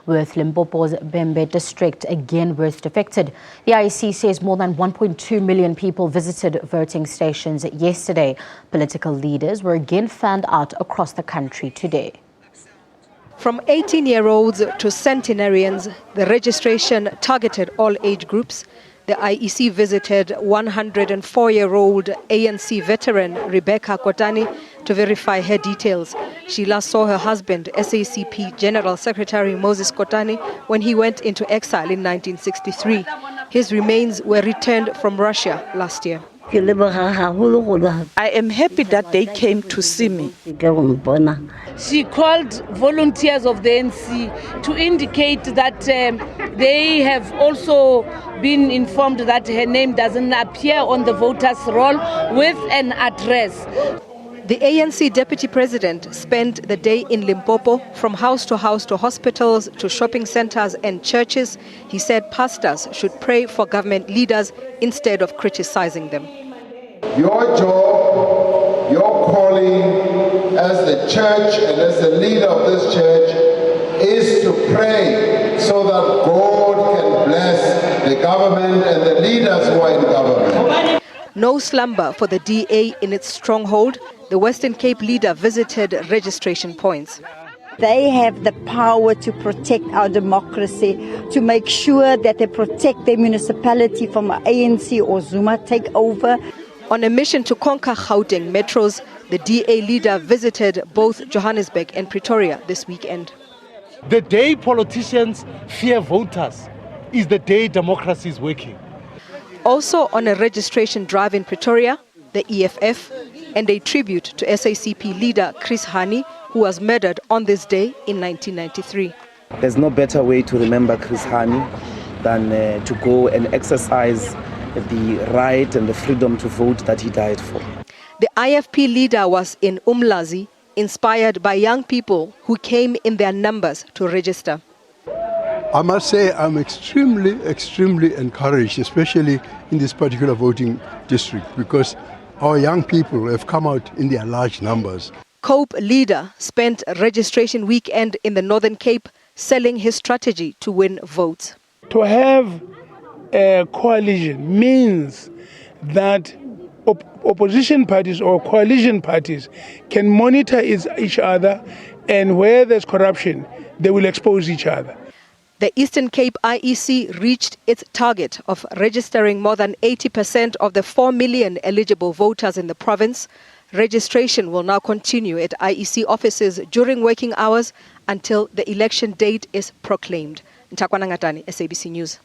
With Limpopo's Vhembe district again worst affected, the IEC says more than 1.2 million people visited voting stations yesterday. Political leaders were again fanned out across the country today. From 18-year-olds to centenarians, the registration targeted all age groups. The IEC visited 104-year-old ANC veteran Rebecca Kotani to verify her details. She last saw her husband, SACP General Secretary Moses Kotani, when he went into exile in 1963. His remains were returned from Russia last year. I am happy that they came to see me. She called volunteers of the ANC to indicate that they have also been informed that her name doesn't appear on the voters' roll with an address. The ANC deputy president spent the day in Limpopo, from house to hospitals to shopping centers and churches. He said pastors should pray for government leaders instead of criticizing them. Your job, your calling as the church and as the leader of this church is to pray so that God can bless the government and the leaders who are in government. No slumber for the DA in its stronghold. The Western Cape leader visited registration points. They have the power to protect our democracy, to make sure that they protect their municipality from ANC or Zuma takeover. On a mission to conquer Gauteng metros, the DA leader visited both Johannesburg and Pretoria this weekend. The day politicians fear voters is the day democracy is working. Also on a registration drive in Pretoria, the EFF, and a tribute to SACP leader Chris Hani, who was murdered on this day in 1993. There's no better way to remember Chris Hani than to go and exercise the right and the freedom to vote that he died for. The IFP leader was in Umlazi, inspired by young people who came in their numbers to register. I must say I'm extremely encouraged, especially in this particular voting district, because our young people have come out in their large numbers. COPE leader spent registration weekend in the Northern Cape selling his strategy to win votes. To have a coalition means that opposition parties or coalition parties can monitor each other, and where there's corruption, they will expose each other. The Eastern Cape IEC reached its target of registering more than 80% of the 4 million eligible voters in the province. Registration will now continue at IEC offices during working hours until the election date is proclaimed. Ntakwana Ngatani, SABC News.